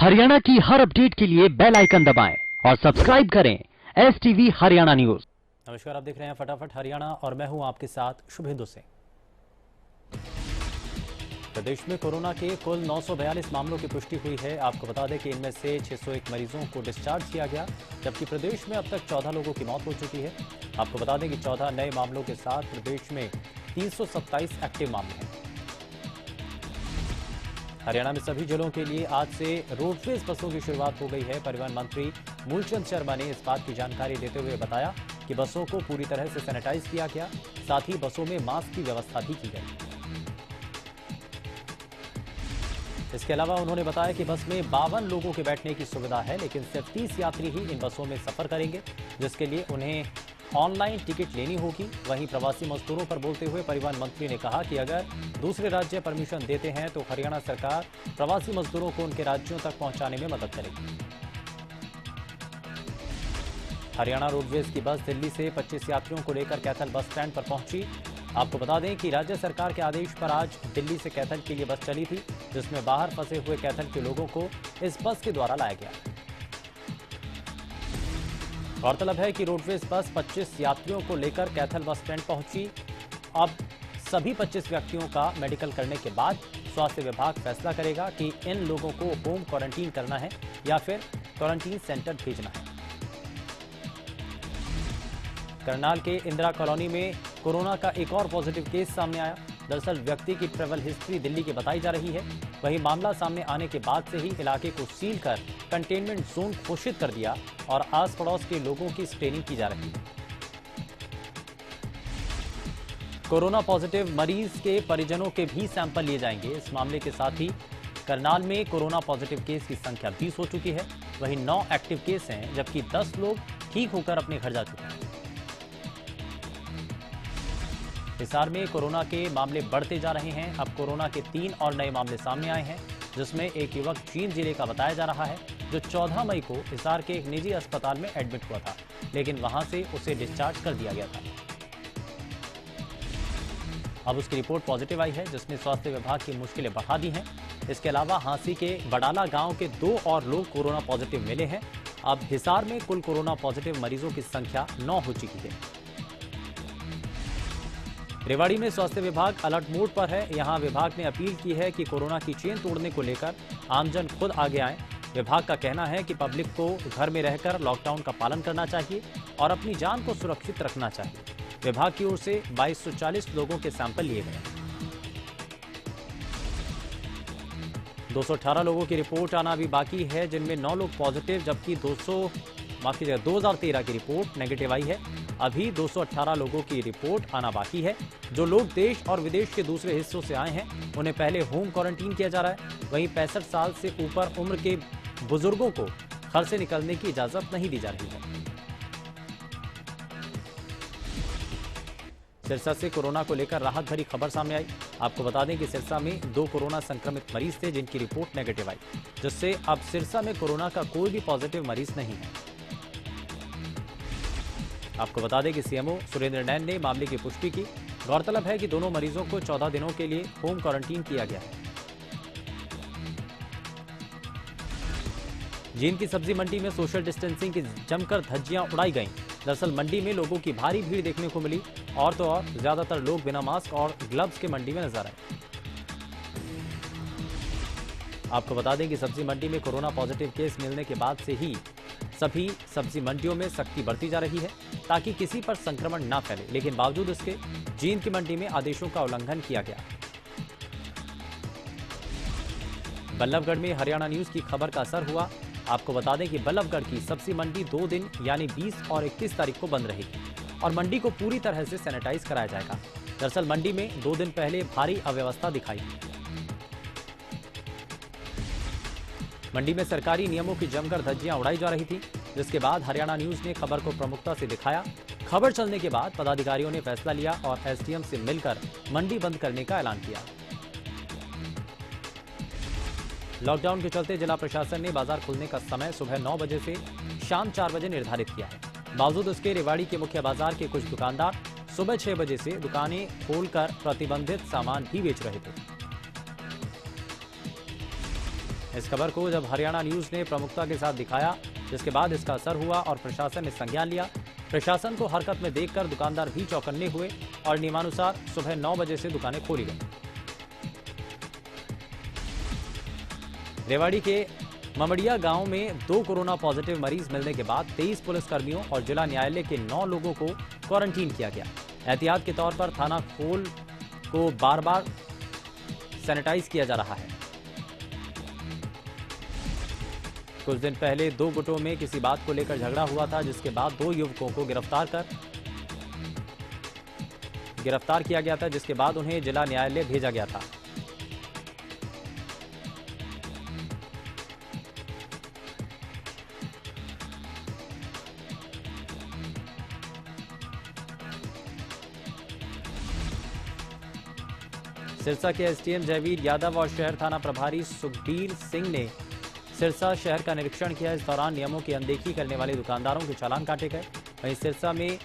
हरियाणा की हर अपडेट के लिए बेल आइकन दबाएं और सब्सक्राइब करें STV हरियाणा न्यूज। नमस्कार, आप देख रहे हैं फटाफट हरियाणा और मैं हूं आपके साथ शुभेंदु सिंह। प्रदेश में कोरोना के कुल 942 मामलों की पुष्टि हुई है। आपको बता दें कि इनमें से 601 मरीजों को डिस्चार्ज किया गया, जबकि प्रदेश में अब तक 14 लोगों की मौत हो चुकी है। आपको बता दें कि 14 नए मामलों के साथ प्रदेश में 327 एक्टिव मामले हैं। हरियाणा में सभी जिलों के लिए आज से रोडवेज बसों की शुरुआत हो गई है। परिवहन मंत्री मूलचंद शर्मा ने इस बात की जानकारी देते हुए बताया कि बसों को पूरी तरह से सैनिटाइज किया गया, साथ ही बसों में मास्क की व्यवस्था भी की गई। इसके अलावा उन्होंने बताया कि बस में 52 लोगों के बैठने की सुविधा है, लेकिन सिर्फ 30 यात्री ही इन बसों में सफर करेंगे, जिसके लिए उन्हें ऑनलाइन टिकट लेनी होगी। वहीं प्रवासी मजदूरों पर बोलते हुए परिवहन मंत्री ने कहा कि अगर दूसरे राज्य परमिशन देते हैं तो हरियाणा सरकार प्रवासी मजदूरों को उनके राज्यों तक पहुंचाने में मदद करेगी। हरियाणा रोडवेज की बस दिल्ली से 25 यात्रियों को लेकर कैथल बस स्टैंड पर पहुंची। आपको बता दें कि राज्य सरकार के आदेश पर आज दिल्ली से कैथल के लिए बस चली थी, जिसमें बाहर फंसे हुए कैथल के लोगों को इस बस के द्वारा लाया गया। गौरतलब है कि रोडवेज बस 25 यात्रियों को लेकर कैथल बस स्टैंड पहुंची। अब सभी 25 व्यक्तियों का मेडिकल करने के बाद स्वास्थ्य विभाग फैसला करेगा कि इन लोगों को होम क्वारंटीन करना है या फिर क्वारंटीन सेंटर भेजना है। करनाल के इंदिरा कॉलोनी में कोरोना का एक और पॉजिटिव केस सामने आया। दरअसल व्यक्ति की ट्रैवल हिस्ट्री दिल्ली की बताई जा रही है। वहीं मामला सामने आने के बाद से ही इलाके को सील कर कंटेनमेंट जोन घोषित कर दिया और आस पड़ोस के लोगों की स्क्रीनिंग की जा रही है। कोरोना पॉजिटिव मरीज के परिजनों के भी सैंपल लिए जाएंगे। इस मामले के साथ ही करनाल में कोरोना पॉजिटिव केस की संख्या 20 हो चुकी है। वहीं 9 एक्टिव केस हैं, जबकि 10 लोग ठीक होकर अपने घर जा चुके हैं। हिसार में कोरोना के मामले बढ़ते जा रहे हैं। अब कोरोना के 3 और नए मामले सामने आए हैं, जिसमें एक युवक जींद जिले का बताया जा रहा है, जो 14 मई को हिसार के एक निजी अस्पताल में एडमिट हुआ था, लेकिन वहां से उसे डिस्चार्ज कर दिया गया था। अब उसकी रिपोर्ट पॉजिटिव आई है, जिसने स्वास्थ्य विभाग की मुश्किलें बढ़ा दी हैं। इसके अलावा हांसी के बडाला गांव के 2 और लोग कोरोना पॉजिटिव मिले हैं। अब हिसार में कुल कोरोना पॉजिटिव मरीजों की संख्या 9 हो चुकी है। रेवाड़ी में स्वास्थ्य विभाग अलर्ट मोड पर है। यहां विभाग ने अपील की है कि कोरोना की चेन तोड़ने को लेकर आमजन खुद आगे आए। विभाग का कहना है कि पब्लिक को घर में रहकर लॉकडाउन का पालन करना चाहिए और अपनी जान को सुरक्षित रखना चाहिए। विभाग की ओर से 2240 लोगों के सैंपल लिए गए। 218 लोगों की रिपोर्ट आना अभी बाकी है, जिनमें 9 लोग पॉजिटिव, जबकि 2013 की रिपोर्ट नेगेटिव आई है। अभी 218 लोगों की रिपोर्ट आना बाकी है। जो लोग देश और विदेश के दूसरे हिस्सों से आए हैं, उन्हें पहले होम क्वारंटीन किया जा रहा है। वहीं 65 साल से ऊपर उम्र के बुजुर्गों को घर से निकलने की इजाजत नहीं दी जा रही है। सिरसा से कोरोना को लेकर राहत भरी खबर सामने आई। आपको बता दें कि सिरसा में 2 कोरोना संक्रमित मरीज थे, जिनकी रिपोर्ट नेगेटिव आई, जिससे अब सिरसा में कोरोना का कोई भी पॉजिटिव मरीज नहीं है। आपको बता दें कि सीएमओ सुरेंद्र नैन ने मामले की पुष्टि की। गौरतलब है कि दोनों मरीजों को 14 दिनों के लिए होम क्वारंटीन किया गया है। जींद की सब्जी मंडी में सोशल डिस्टेंसिंग की जमकर धज्जियां उड़ाई गईं। दरअसल मंडी में लोगों की भारी भीड़ देखने को मिली और तो और ज्यादातर लोग बिना मास्क और ग्लव्स के मंडी में नजर आए। आपको बता दें कि सब्जी मंडी में कोरोना पॉजिटिव केस मिलने के बाद से ही सभी सब्जी मंडियों में सख्ती बरती जा रही है, ताकि किसी पर संक्रमण ना फैले, लेकिन बावजूद इसके जींद की मंडी में आदेशों का उल्लंघन किया गया। बल्लभगढ़ में हरियाणा न्यूज की खबर का असर हुआ। आपको बता दें कि बल्लभगढ़ की सब्जी मंडी 2 दिन यानी 20 और 21 तारीख को बंद रहेगी और मंडी को पूरी तरह से सैनिटाइज कराया जाएगा। दरअसल मंडी में 2 दिन पहले भारी अव्यवस्था दिखाई। मंडी में सरकारी नियमों की जमकर धज्जियां उड़ाई जा रही थी, जिसके बाद हरियाणा न्यूज ने खबर को प्रमुखता से दिखाया। खबर चलने के बाद पदाधिकारियों ने फैसला लिया और एसडीएम से मिलकर मंडी बंद करने का ऐलान किया। लॉकडाउन के चलते जिला प्रशासन ने बाजार खुलने का समय सुबह 9 बजे से शाम 4 बजे निर्धारित किया है। बावजूद उसके रेवाड़ी के मुख्य बाजार के कुछ दुकानदार सुबह 6 बजे से दुकानें खोलकर प्रतिबंधित सामान भी बेच रहे थे। इस खबर को जब हरियाणा न्यूज ने प्रमुखता के साथ दिखाया, जिसके बाद इसका असर हुआ और प्रशासन ने संज्ञान लिया। प्रशासन को हरकत में देखकर दुकानदार भी चौकन्ने हुए और नियमानुसार सुबह 9 बजे से दुकानें खोली गई। रेवाड़ी के ममड़िया गांव में 2 कोरोना पॉजिटिव मरीज मिलने के बाद 23 पुलिसकर्मियों और जिला न्यायालय के 9 लोगों को क्वारंटीन किया गया। एहतियात के तौर पर थाना खोल को बार बार सैनिटाइज किया जा रहा है। कुछ दिन पहले 2 गुटों में किसी बात को लेकर झगड़ा हुआ था, जिसके बाद 2 युवकों को गिरफ्तार किया गया था, जिसके बाद उन्हें जिला न्यायालय भेजा गया था। सिरसा के एसडीएम जयवीर यादव और शहर थाना प्रभारी सुखबीर सिंह ने सिरसा शहर का निरीक्षण किया। इस दौरान नियमों की अनदेखी करने वाले दुकानदारों के चालान काटे गए। वहीं सिरसा में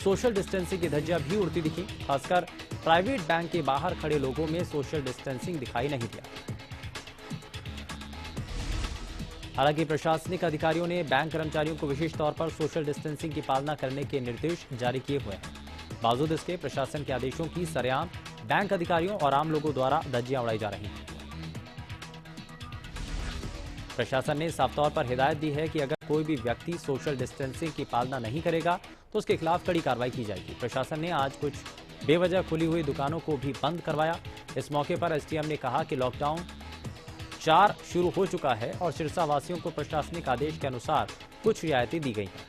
सोशल डिस्टेंसिंग की धज्जियां भी उड़ती दिखी। खासकर प्राइवेट बैंक के बाहर खड़े लोगों में सोशल डिस्टेंसिंग दिखाई नहीं दिया। हालांकि प्रशासनिक अधिकारियों ने बैंक कर्मचारियों को विशेष तौर पर सोशल डिस्टेंसिंग की पालना करने के निर्देश जारी किए हुए हैं। बावजूद इसके प्रशासन के आदेशों की सरेआम बैंक अधिकारियों और आम लोगों द्वारा धज्जियां उड़ाई जा रही हैं। प्रशासन ने साफ तौर पर हिदायत दी है कि अगर कोई भी व्यक्ति सोशल डिस्टेंसिंग की पालना नहीं करेगा तो उसके खिलाफ कड़ी कार्रवाई की जाएगी। प्रशासन ने आज कुछ बेवजह खुली हुई दुकानों को भी बंद करवाया। इस मौके पर एसडीएम ने कहा कि लॉकडाउन 4 शुरू हो चुका है और सिरसा वासियों को प्रशासनिक आदेश के अनुसार कुछ रियायतें दी गई हैं।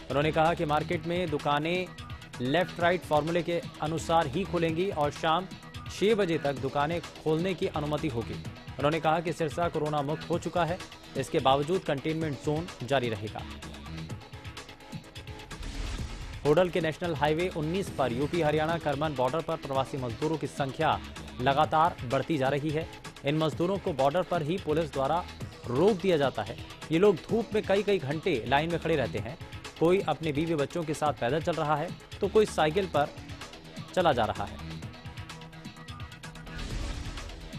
उन्होंने कहा कि मार्केट में दुकानें लेफ्ट राइट फॉर्मूले के अनुसार ही खुलेंगी और शाम 6 बजे तक दुकानें खोलने की अनुमति होगी। उन्होंने कहा कि सिरसा कोरोना मुक्त हो चुका है, इसके बावजूद कंटेनमेंट जोन जारी रहेगा। होडल के नेशनल हाईवे 19 पर यूपी हरियाणा करमन बॉर्डर पर प्रवासी मजदूरों की संख्या लगातार बढ़ती जा रही है। इन मजदूरों को बॉर्डर पर ही पुलिस द्वारा रोक दिया जाता है। ये लोग धूप में कई घंटे लाइन में खड़े रहते हैं। कोई अपने बीवी बच्चों के साथ पैदल चल रहा है तो कोई साइकिल पर चला जा रहा है।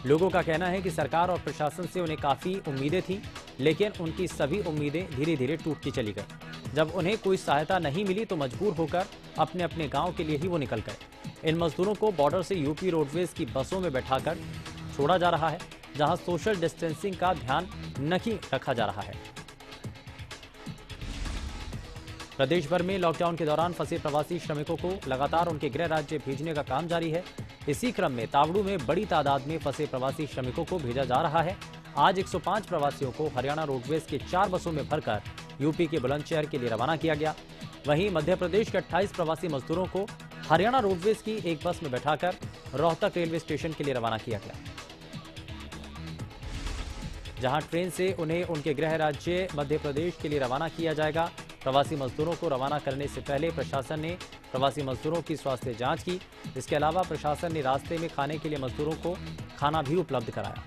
लोगों का कहना है कि सरकार और प्रशासन से उन्हें काफी उम्मीदें थीं, लेकिन उनकी सभी उम्मीदें धीरे धीरे टूटती चली गई। जब उन्हें कोई सहायता नहीं मिली तो मजबूर होकर अपने अपने गांव के लिए ही वो निकल गए। इन मजदूरों को बॉर्डर से यूपी रोडवेज की बसों में बैठाकर छोड़ा जा रहा है, जहां सोशल डिस्टेंसिंग का ध्यान नहीं रखा जा रहा है। प्रदेश भर में लॉकडाउन के दौरान फंसे प्रवासी श्रमिकों को लगातार उनके गृह राज्य भेजने का काम जारी है। इसी क्रम में तावड़ू में बड़ी तादाद में फंसे प्रवासी श्रमिकों को भेजा जा रहा है। आज 105 प्रवासियों को हरियाणा रोडवेज के 4 बसों में भरकर यूपी के बुलंदशहर के लिए रवाना किया गया। वहीं मध्य प्रदेश के 28 प्रवासी मजदूरों को हरियाणा रोडवेज की एक बस में बैठाकर रोहतक रेलवे स्टेशन के लिए रवाना किया गया, जहां ट्रेन से उन्हें उनके गृह राज्य मध्य प्रदेश के लिए रवाना किया जाएगा। प्रवासी मजदूरों को रवाना करने से पहले प्रशासन ने प्रवासी मजदूरों की स्वास्थ्य जांच की। इसके अलावा प्रशासन ने रास्ते में खाने के लिए मजदूरों को खाना भी उपलब्ध कराया।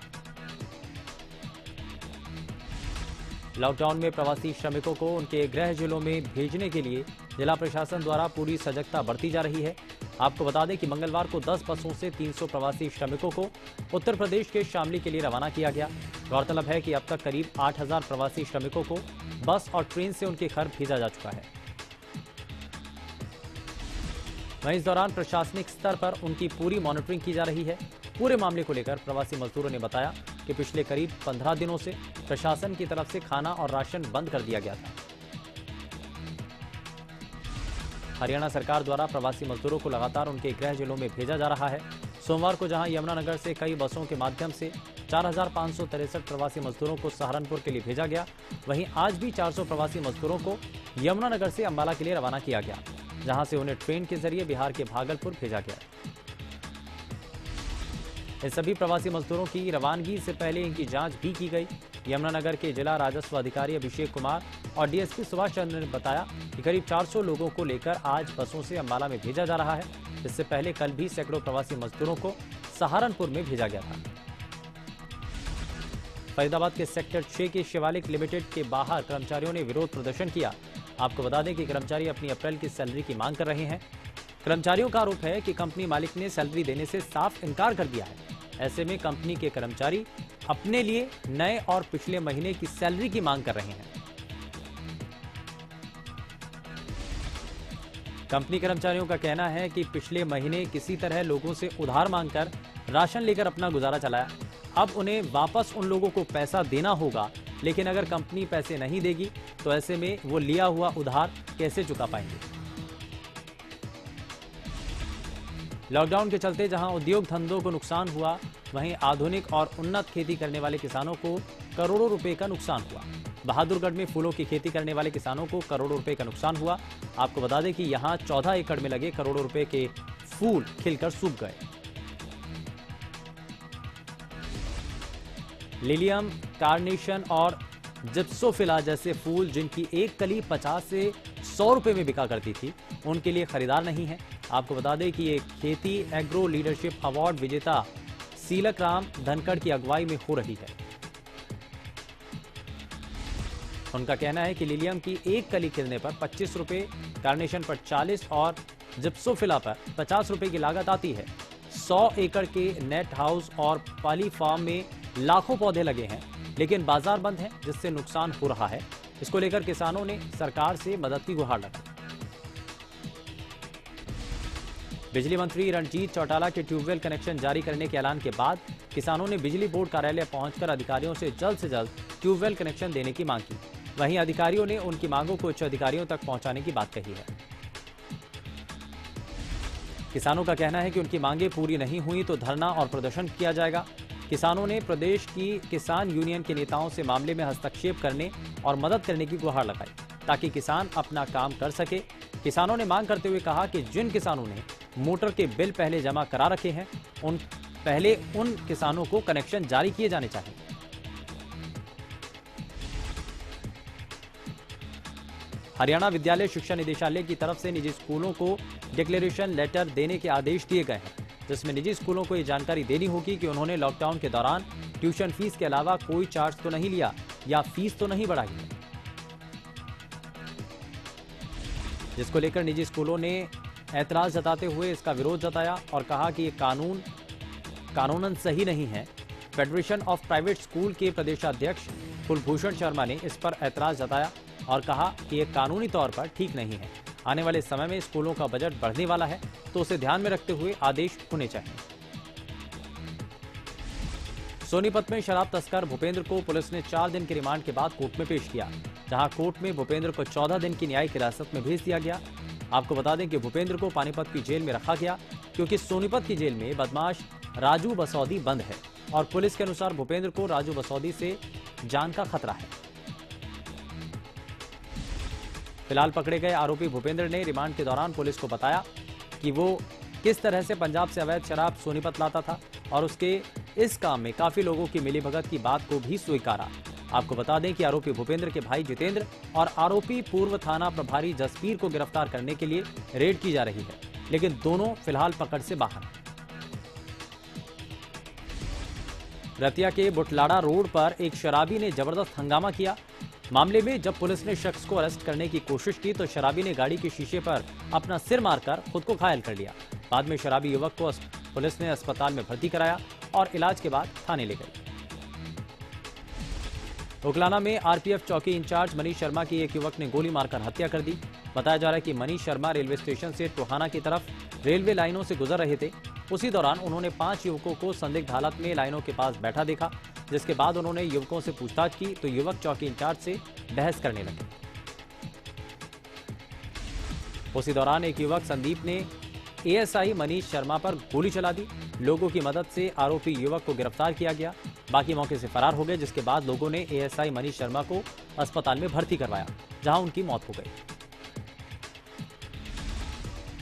लॉकडाउन में प्रवासी श्रमिकों को उनके गृह जिलों में भेजने के लिए जिला प्रशासन द्वारा पूरी सजगता बरती जा रही है। आपको बता दें कि मंगलवार को 10 बसों से 300 प्रवासी श्रमिकों को उत्तर प्रदेश के शामली के लिए रवाना किया गया। गौरतलब है कि अब तक करीब 8000 प्रवासी श्रमिकों को बस और ट्रेन से उनके घर भेजा जा चुका है। वहीं इस दौरान प्रशासनिक स्तर पर उनकी पूरी मॉनिटरिंग की जा रही है। पूरे मामले को लेकर प्रवासी मजदूरों ने बताया कि पिछले करीब 15 दिनों से प्रशासन की तरफ से खाना और राशन बंद कर दिया गया था। हरियाणा सरकार द्वारा प्रवासी मजदूरों को लगातार उनके गृह जिलों में भेजा जा रहा है। सोमवार को जहां यमुनानगर से कई बसों के माध्यम से 4563 प्रवासी मजदूरों को सहारनपुर के लिए भेजा गया, वहीं आज भी 400 प्रवासी मजदूरों को यमुनानगर से अंबाला के लिए रवाना किया गया, जहां से उन्हें ट्रेन के जरिए बिहार के भागलपुर भेजा गया। इन सभी प्रवासी मजदूरों की रवानगी से पहले इनकी जांच भी की गई। यमुनानगर के जिला राजस्व अधिकारी अभिषेक कुमार और डीएसपी सुभाष चंद्र ने बताया कि करीब 400 लोगों को लेकर आज बसों से अंबाला में भेजा जा रहा है। इससे पहले कल भी सैकड़ों प्रवासी मजदूरों को सहारनपुर में भेजा गया था। फरीदाबाद के सेक्टर 6 के शिवालिक लिमिटेड के बाहर कर्मचारियों ने विरोध प्रदर्शन किया। आपको बता दें कि कर्मचारी अपनी अप्रैल की सैलरी की मांग कर रहे हैं। कर्मचारियों का आरोप है कि कंपनी मालिक ने सैलरी देने से साफ इनकार कर दिया है। ऐसे में कंपनी के कर्मचारी अपने लिए नए और पिछले महीने की सैलरी की मांग कर रहे हैं। कंपनी कर्मचारियों का कहना है कि पिछले महीने किसी तरह लोगों से उधार मांगकर राशन लेकर अपना गुजारा चलाया। अब उन्हें वापस उन लोगों को पैसा देना होगा, लेकिन अगर कंपनी पैसे नहीं देगी तो ऐसे में वो लिया हुआ उधार कैसे चुका पाएंगे। लॉकडाउन के चलते जहां उद्योग धंधों को नुकसान हुआ, वहीं आधुनिक और उन्नत खेती करने वाले किसानों को करोड़ों रुपए का नुकसान हुआ। बहादुरगढ़ में फूलों की खेती करने वाले किसानों को करोड़ों रुपए का नुकसान हुआ। आपको बता दें कि यहां 14 एकड़ में लगे करोड़ों रुपए के फूल खिलकर सूख गए। लिलियम, कार्नेशन और जिप्सोफिला जैसे फूल जिनकी एक कली 50 से 100 रुपए में बिका करती थी, उनके लिए खरीदार नहीं है। आपको बता दें कि ये खेती एग्रो लीडरशिप अवार्ड विजेता सीलक राम धनखड़ की अगुवाई में हो रही है। उनका कहना है कि लिलियम की एक कली खिलने पर 25 रुपए, कार्नेशन पर 40 और जिप्सोफिला पर 50 रुपए की लागत आती है। 100 एकड़ के नेट हाउस और पाली फार्म में लाखों पौधे लगे हैं, लेकिन बाजार बंद है, जिससे नुकसान हो रहा है। इसको लेकर किसानों ने सरकार से मदद की गुहार लगाई। बिजली मंत्री रणजीत चौटाला के ट्यूबवेल कनेक्शन जारी करने के ऐलान के बाद किसानों ने बिजली बोर्ड कार्यालय पहुंचकर अधिकारियों से जल्द ट्यूबवेल कनेक्शन देने की मांग की। वहीं अधिकारियों ने उनकी मांगों को उच्च अधिकारियों तक पहुंचाने की बात कही है। किसानों का कहना है कि उनकी मांगें पूरी नहीं हुई तो धरना और प्रदर्शन किया जाएगा। किसानों ने प्रदेश की किसान यूनियन के नेताओं से मामले में हस्तक्षेप करने और मदद करने की गुहार लगाई, ताकि किसान अपना काम कर सके। किसानों ने मांग करते हुए कहा कि जिन किसानों ने मोटर के बिल पहले जमा करा रखे हैं, उन किसानों को कनेक्शन जारी किए जाने चाहिए। हरियाणा विद्यालय शिक्षा निदेशालय की तरफ से निजी स्कूलों को डिक्लेरेशन लेटर देने के आदेश दिए गए हैं, जिसमें निजी स्कूलों को ये जानकारी देनी होगी कि उन्होंने लॉकडाउन के दौरान ट्यूशन फीस के अलावा कोई चार्ज तो नहीं लिया या फीस तो नहीं बढ़ाई है, जिसको लेकर निजी स्कूलों ने ऐतराज जताते हुए इसका विरोध जताया और कहा कि ये कानूनन सही नहीं है। फेडरेशन ऑफ प्राइवेट स्कूल के प्रदेशाध्यक्ष कुलभूषण शर्मा ने इस पर ऐतराज जताया और कहा कि यह कानूनी तौर पर ठीक नहीं है। आने वाले समय में स्कूलों का बजट बढ़ने वाला है, तो उसे ध्यान में रखते हुए आदेश होने चाहिए। सोनीपत में शराब तस्कर भूपेंद्र को पुलिस ने 4 दिन के रिमांड के बाद कोर्ट में पेश किया, जहां कोर्ट में भूपेंद्र को 14 दिन की न्यायिक हिरासत में भेज दिया गया। आपको बता दें कि भूपेंद्र को पानीपत की जेल में रखा गया, क्योंकि सोनीपत की जेल में बदमाश राजू बसौदी बंद है और पुलिस के अनुसार भूपेंद्र को राजू बसौदी से जान का खतरा है। फिलहाल पकड़े गए आरोपी भूपेंद्र ने रिमांड के दौरान पुलिस को बताया कि वो किस तरह से पंजाब से अवैध शराब सोनीपत लाता था और उसके इस काम में काफी लोगों की मिलीभगत की बात को भी स्वीकारा। आपको बता दें कि आरोपी भूपेंद्र के भाई जितेंद्र और आरोपी पूर्व थाना प्रभारी जसबीर को गिरफ्तार करने के लिए रेड की जा रही है, लेकिन दोनों फिलहाल पकड़ से बाहर हैं। रतिया के बुटलाड़ा रोड पर एक शराबी ने जबरदस्त हंगामा किया। मामले में जब पुलिस ने शख्स को अरेस्ट करने की कोशिश की तो शराबी ने गाड़ी के शीशे पर अपना सिर मारकर खुद को घायल कर लिया। बाद में शराबी युवक को पुलिस ने अस्पताल में भर्ती कराया और इलाज के बाद थाने ले गई। उकलाना में आरपीएफ चौकी इंचार्ज मनीष शर्मा की एक युवक ने गोली मारकर हत्या कर दी। बताया जा रहा है कि मनीष शर्मा रेलवे स्टेशन से टोहाना की तरफ रेलवे लाइनों से गुजर रहे थे। उसी दौरान उन्होंने 5 युवकों को संदिग्ध हालत में लाइनों के पास बैठा देखा, जिसके बाद उन्होंने युवकों से पूछताछ की तो युवक चौकी इंचार्ज से बहस करने लगे। उसी दौरान एक युवक संदीप ने एएसआई मनीष शर्मा पर गोली चला दी। लोगों की मदद से आरोपी युवक को गिरफ्तार किया गया, बाकी मौके से फरार हो गए, जिसके बाद लोगों ने एएसआई मनीष शर्मा को अस्पताल में भर्ती करवाया, जहां उनकी मौत हो गई।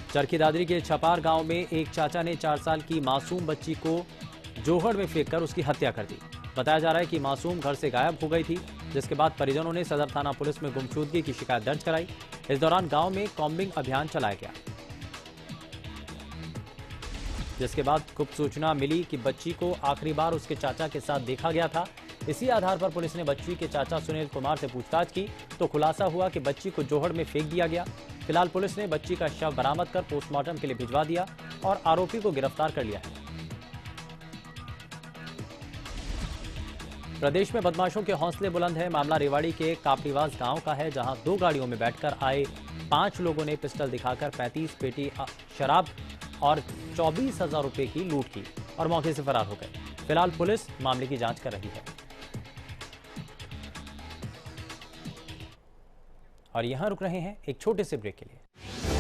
चरखी दादरी के छपार गांव में एक चाचा ने 4 साल की मासूम बच्ची को जोहड़ में फेंककर उसकी हत्या कर दी। बताया जा रहा है कि मासूम घर से गायब हो गई थी, जिसके बाद परिजनों ने सदर थाना पुलिस में गुमशुदगी की शिकायत दर्ज कराई। इस दौरान गांव में कॉम्बिंग अभियान चलाया गया, जिसके बाद गुप्त सूचना मिली कि बच्ची को आखिरी बार उसके चाचा के साथ देखा गया था। इसी आधार पर पुलिस ने बच्ची के चाचा सुनील कुमार से पूछताछ की तो खुलासा हुआ कि बच्ची को जोहड़ में फेंक दिया गया। फिलहाल पुलिस ने बच्ची का शव बरामद कर पोस्टमार्टम के लिए भिजवा दिया और आरोपी को गिरफ्तार कर लिया है। प्रदेश में बदमाशों के हौसले बुलंद है। मामला रेवाड़ी के कापड़ीवास गांव का है, जहां 2 गाड़ियों में बैठकर आए 5 लोगों ने पिस्टल दिखाकर 35 पेटी शराब और 24,000 रुपए की लूट की और मौके से फरार हो गए। फिलहाल पुलिस मामले की जांच कर रही है। और यहां रुक रहे हैं एक छोटे से ब्रेक के लिए।